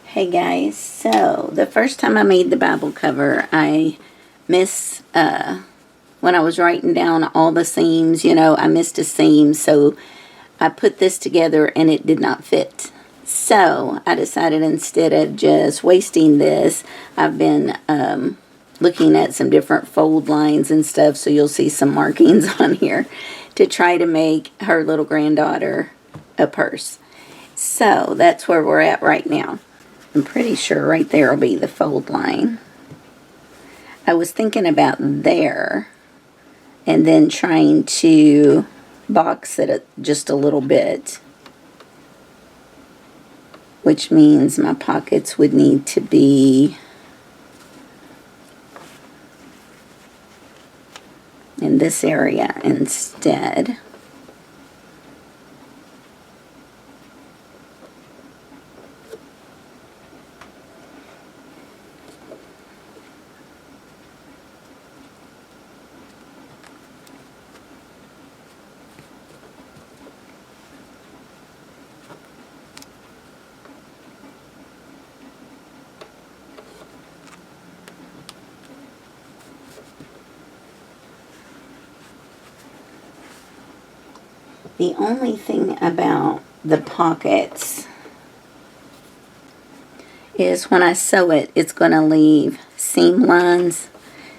Hey guys, so the first time I made the Bible cover, I missed, when I was writing down all the seams, I missed a seam, so I put this together and it did not fit. So I decided instead of just wasting this, I've been looking at some different fold lines and stuff, so you'll see some markings on here to try to make her little granddaughter a purse. So that's where we're at right now. I'm pretty sure right there will be the fold line. I was thinking about there and then trying to box it just a little bit, which means my pockets would need to be in this area instead. The only thing about the pockets is when I sew it, it's going to leave seam lines.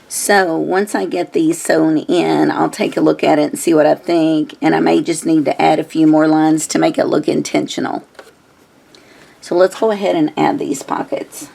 So once I get these sewn in, I'll take a look at it and see what I think. And I may just need to add a few more lines to make it look intentional. So let's go ahead and add these pockets.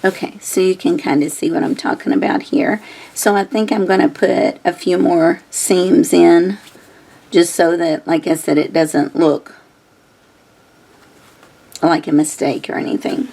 Okay, so you can kind of see what I'm talking about here. So I think I'm going to put a few more seams in, just so that, like I said, it doesn't look like a mistake or anything.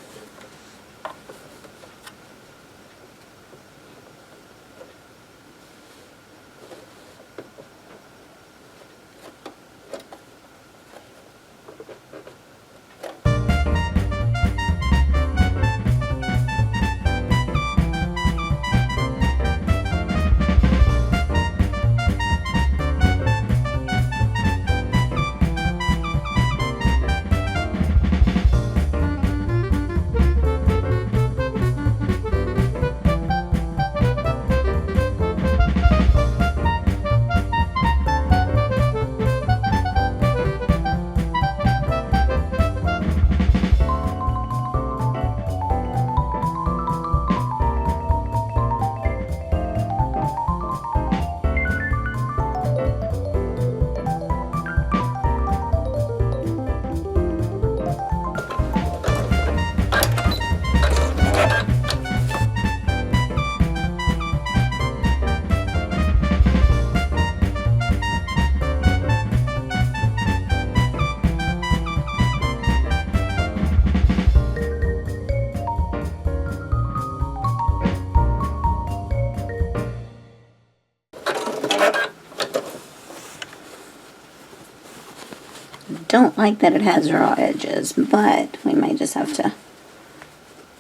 Don't like that it has raw edges, but we may just have to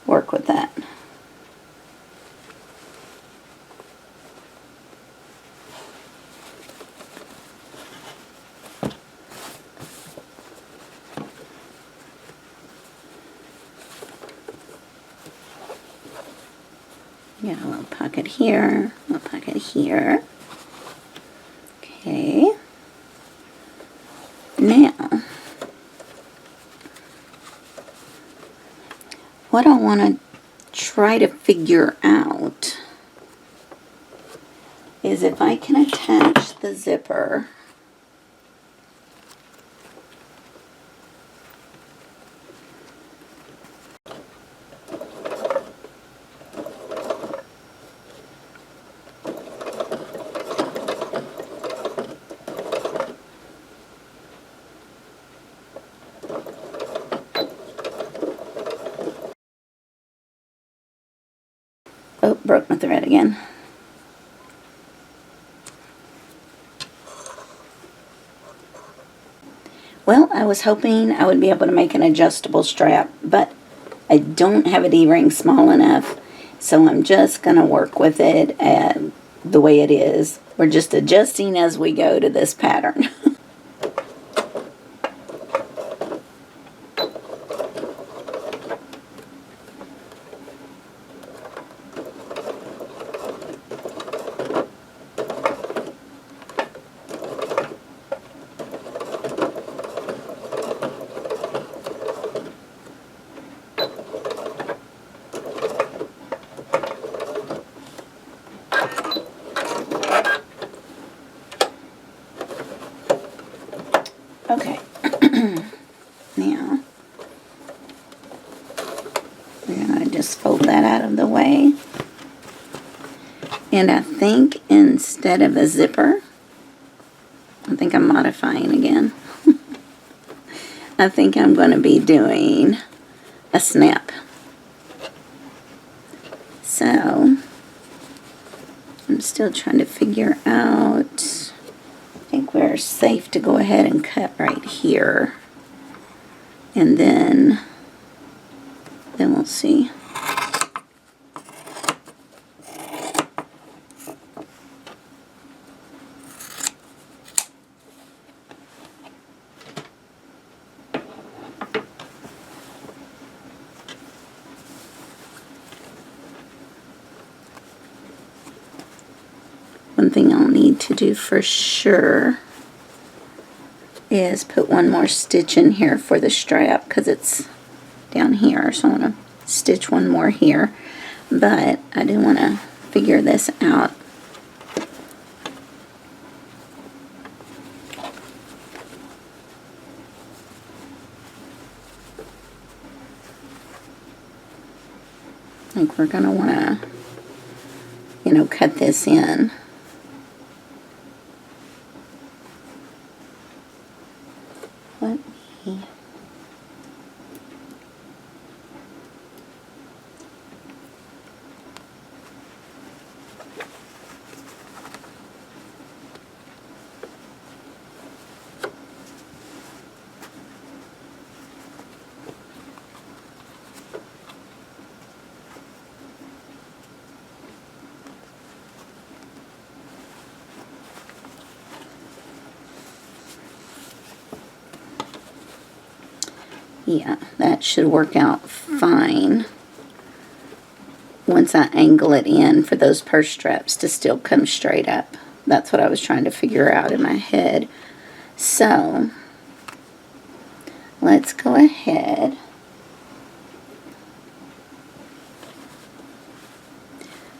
work with that. Yeah, a little pocket here, a little pocket here. Okay. Now, what I want to try to figure out is if I can attach the zipper Oh, broke my thread again. Well, I was hoping I would be able to make an adjustable strap, but I don't have a D-ring small enough, so I'm just going to work with it the way it is. We're just adjusting as we go to this pattern. Okay, now we're going to just fold that out of the way. And I think instead of a zipper, I think I'm modifying again. I think I'm going to be doing a snap. So, I'm still trying to figure out, I think we're safe to go ahead and cut right here. And then we'll see. one thing I'll need to do for sure is put one more stitch in here for the strap because it's down here, so I want to stitch one more here, but I do want to figure this out. Like we're going to want to, you know, cut this in. Let me yeah, that should work out fine once I angle it in for those purse straps to still come straight up. That's what I was trying to figure out in my head. So let's go ahead.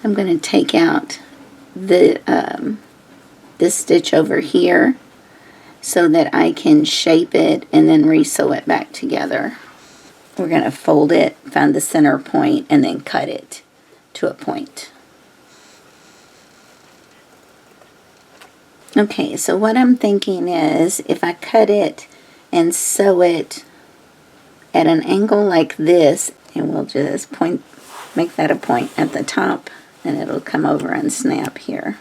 I'm going to take out the this stitch over here so that I can shape it and then re-sew it back together. We're going to fold it, find the center point, and then cut it to a point. Okay, so what I'm thinking is if I cut it and sew it at an angle like this, and we'll just make that a point at the top, and it'll come over and snap here.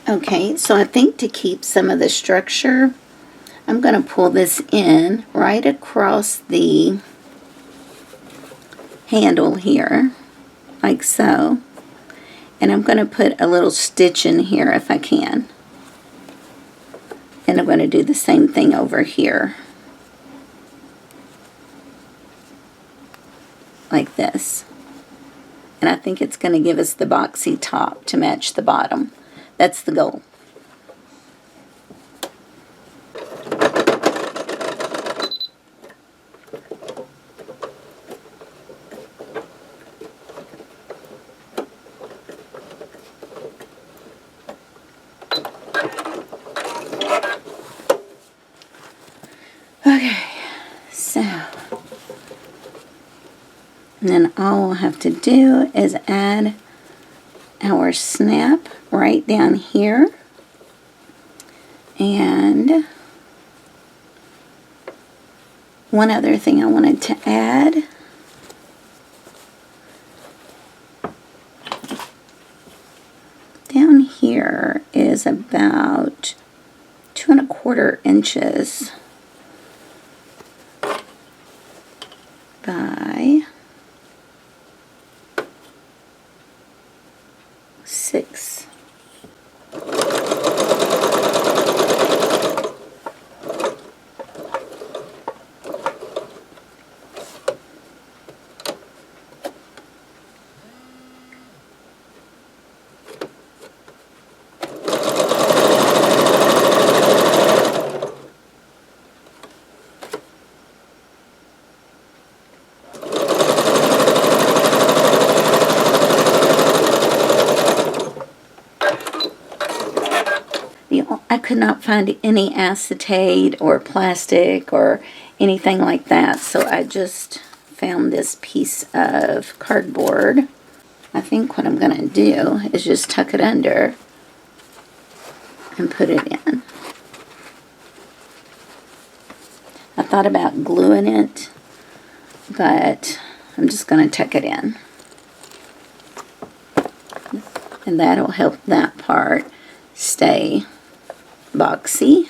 Okay, so I think to keep some of the structure, I'm going to pull this in right across the handle here, like so. And I'm going to put a little stitch in here if I can. And I'm going to do the same thing over here. Like this. And I think it's going to give us the boxy top to match the bottom. That's the goal. Okay, so, and then all we'll have to do is add our snap right down here, and one other thing I wanted to add, down here is about 2 1/4 inches by 6. I could not find any acetate or plastic or anything like that, so I just found this piece of cardboard. I think what I'm going to do is just tuck it under and put it in. I thought about gluing it, but I'm just going to tuck it in. And that'll help that part stay boxy.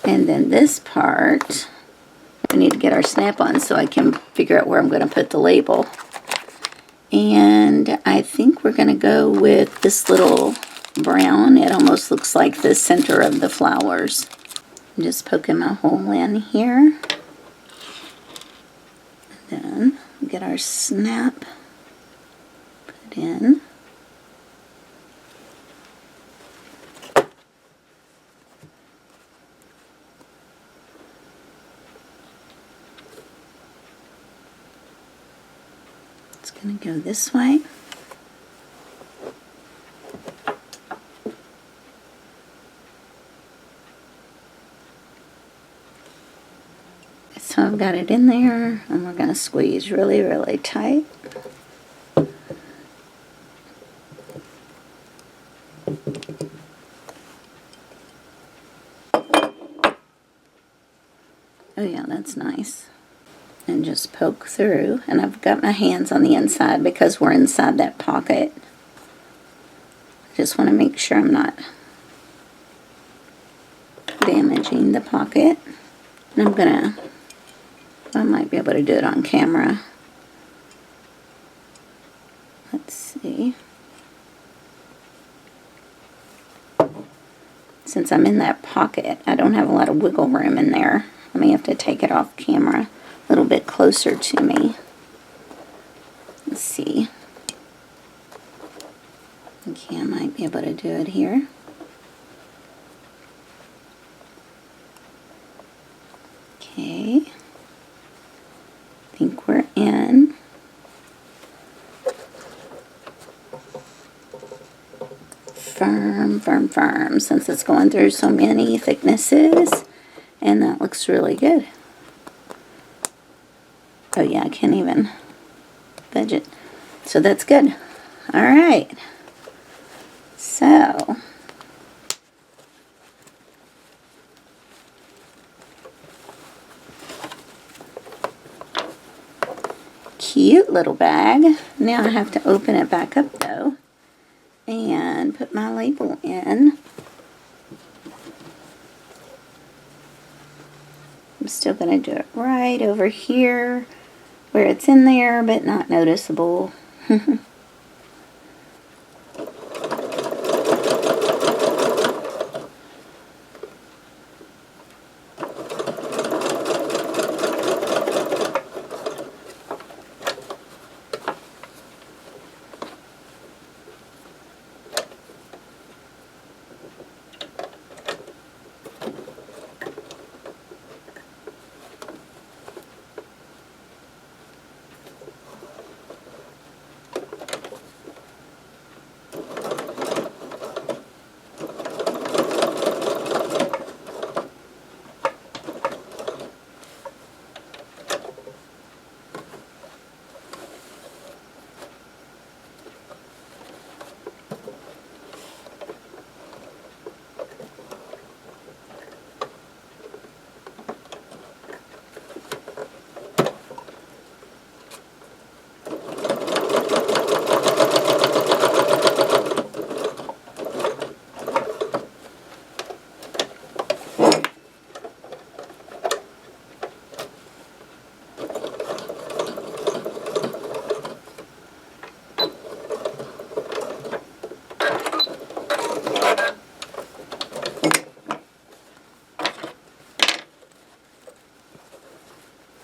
And then this part, we need to get our snap-on so I can figure out where I'm going to put the label. And I think we're going to go with this little brown. It almost looks like the center of the flowers. I'm just poking my hole in here. And then get our snap put in. It's going to go this way. So I've got it in there, and we're going to squeeze really, really tight. Oh yeah, that's nice. And just poke through, and I've got my hands on the inside because we're inside that pocket. I just want to make sure I'm not damaging the pocket. And I'm gonna, I might be able to do it on camera. Let's see. Since I'm in that pocket, I don't have a lot of wiggle room in there. I may have to take it off camera a little bit closer to me. Let's see. Okay, I might be able to do it here. Okay. I think we're in. Firm, firm, firm, since it's going through so many thicknesses. And that looks really good. Oh yeah, I can't even budge it. So that's good. All right. So cute little bag. Now I have to open it back up though and put my label in. I'm still going to do it right over here where it's in there but not noticeable.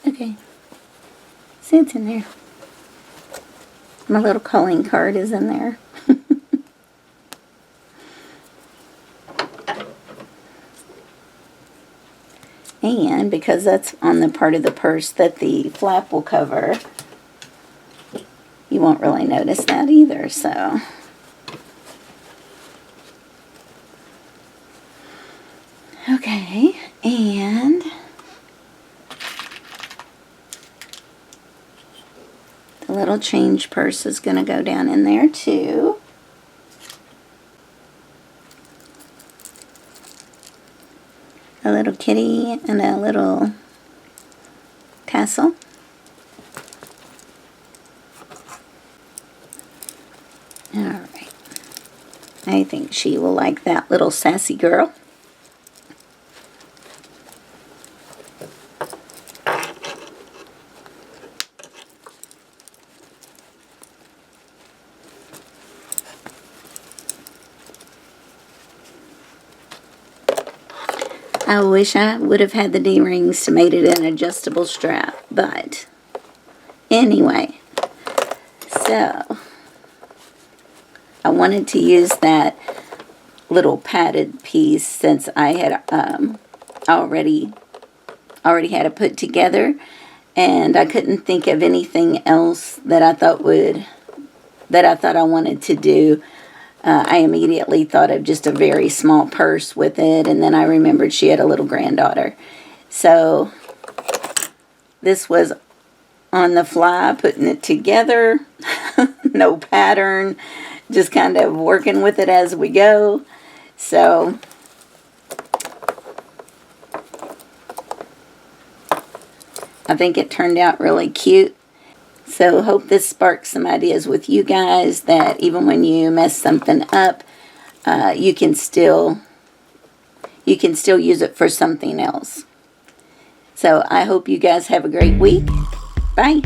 Okay, see, it's in there. My little calling card is in there. And because that's on the part of the purse that the flap will cover, you won't really notice that either, so Okay, and the little change purse is going to go down in there too. A little kitty and a little tassel. Alright. I think she will like that little sassy girl. I wish I would have had the D-rings to made it an adjustable strap, but anyway, so I wanted to use that little padded piece since I had already had it put together, and I couldn't think of anything else that I thought I wanted to do. I immediately thought of just a very small purse with it, and then I remembered she had a little granddaughter. So this was on the fly, putting it together. No pattern, just kind of working with it as we go. So I think it turned out really cute. So hope this sparks some ideas with you guys that even when you mess something up, you can still use it for something else. So I hope you guys have a great week. Bye.